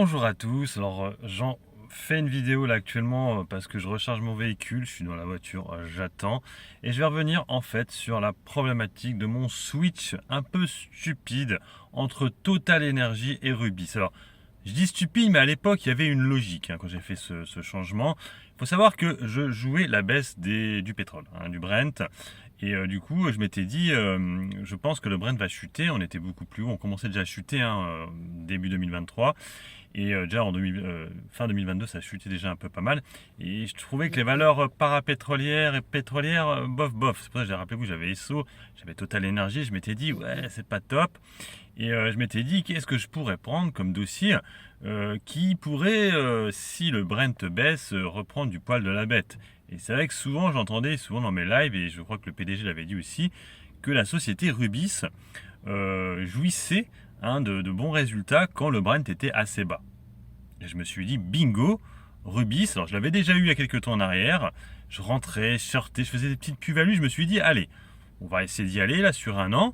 Bonjour à tous, j'en fais une vidéo là actuellement parce que je recharge mon véhicule, je suis dans la voiture, j'attends et je vais revenir en fait sur la problématique de mon switch un peu stupide entre Total Energy et Rubis. Alors je dis stupide mais à l'époque il y avait une logique quand j'ai fait ce changement. Il faut savoir que je jouais la baisse du pétrole, du Brent. Et du coup, je m'étais dit, je pense que le Brent va chuter. On était beaucoup plus haut, on commençait déjà à chuter début 2023. Et déjà fin 2022, ça chutait déjà un peu pas mal. Et je trouvais que les valeurs parapétrolières et pétrolières, bof. C'est pour ça que j'ai rappelé que j'avais Esso, j'avais Total Energy. Je m'étais dit, ouais, c'est pas top. Et je m'étais dit, qu'est-ce que je pourrais prendre comme dossier qui pourrait, si le Brent baisse, reprendre du poil de la bête. Et c'est vrai que souvent, j'entendais dans mes lives, et je crois que le PDG l'avait dit aussi, que la société Rubis jouissait de bons résultats quand le Brent était assez bas. Et je me suis dit, bingo, Rubis, alors je l'avais déjà eu il y a quelques temps en arrière, je rentrais, je sortais, je faisais des petites plus-values, je me suis dit, allez, on va essayer d'y aller là sur un an.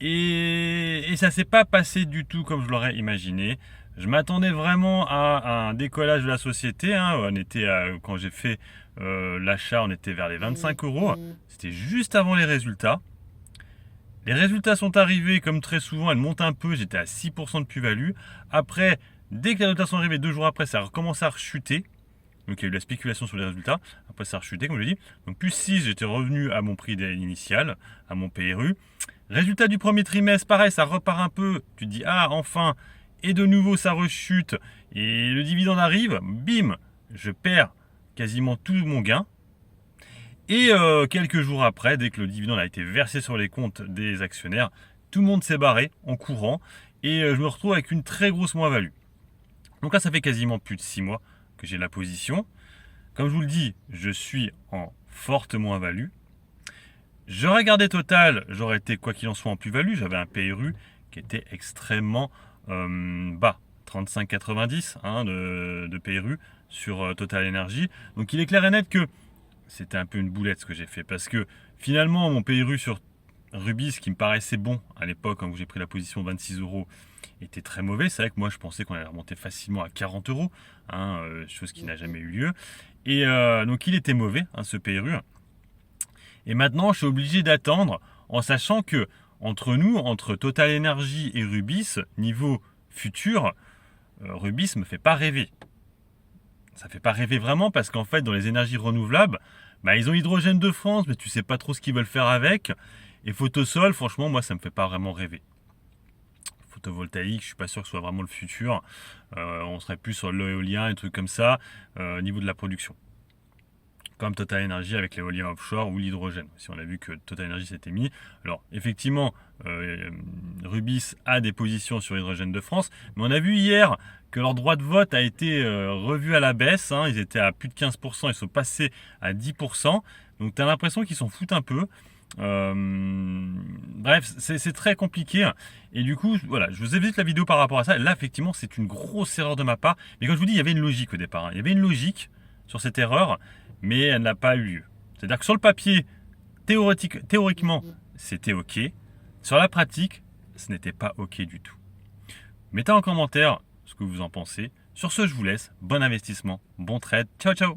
Et ça s'est pas passé du tout comme je l'aurais imaginé. Je m'attendais vraiment à un décollage de la société. On était quand j'ai fait l'achat, on était vers les 25 €. C'était juste avant les résultats. Les résultats sont arrivés, comme très souvent, elles montent un peu. J'étais à 6% de plus-value. Après, dès que les résultats sont arrivés, 2 jours après, ça a recommencé à rechuter. Donc il y a eu de la spéculation sur les résultats. Après, ça a rechuté, comme je l'ai dit. Donc plus 6, j'étais revenu à mon prix initial, à mon PRU. Résultat du premier trimestre, pareil, ça repart un peu. Tu te dis, enfin. Et de nouveau, ça rechute. Et le dividende arrive. Bim, je perds quasiment tout mon gain. Et quelques jours après, dès que le dividende a été versé sur les comptes des actionnaires, tout le monde s'est barré en courant. Et je me retrouve avec une très grosse moins-value. Donc là, ça fait quasiment plus de 6 mois que j'ai la position. Comme je vous le dis, je suis en forte moins-value. J'aurais gardé Total, j'aurais été quoi qu'il en soit en plus-value. J'avais un PRU qui était extrêmement bas, 35,90 de PRU sur Total Energy. Donc il est clair et net que c'était un peu une boulette ce que j'ai fait, parce que finalement mon PRU sur Rubis, qui me paraissait bon à l'époque quand j'ai pris la position 26 €, était très mauvais. C'est vrai que moi je pensais qu'on allait remonter facilement à 40 €, chose qui n'a jamais eu lieu. Et donc il était mauvais, ce PRU. Et maintenant je suis obligé d'attendre, en sachant que entre Total Energy et Rubis, niveau futur, Rubis me fait pas rêver. Ça fait pas rêver vraiment, parce qu'en fait, dans les énergies renouvelables, ils ont Hydrogène de France, mais tu sais pas trop ce qu'ils veulent faire avec. Et Photosol, franchement, moi, ça me fait pas vraiment rêver. Photovoltaïque, je suis pas sûr que ce soit vraiment le futur. On serait plus sur l'éolien et trucs comme ça, au niveau de la production. Comme Total Energy avec l'éolien offshore ou l'hydrogène. Si on a vu que Total Energy s'était mis. Alors, effectivement, Rubis a des positions sur Hydrogène de France, mais on a vu hier que leur droit de vote a été revu à la baisse. Ils étaient à plus de 15%, ils sont passés à 10%. Donc, tu as l'impression qu'ils s'en foutent un peu. Bref, c'est très compliqué. Et du coup, voilà, je vous évite la vidéo par rapport à ça. Là, effectivement, c'est une grosse erreur de ma part. Mais comme je vous dis, il y avait une logique au départ. Il y avait une logique sur cette erreur, mais elle n'a pas eu lieu. C'est-à-dire que sur le papier, théoriquement, c'était OK. Sur la pratique, ce n'était pas OK du tout. Mettez en commentaire ce que vous en pensez. Sur ce, je vous laisse. Bon investissement, bon trade. Ciao, ciao.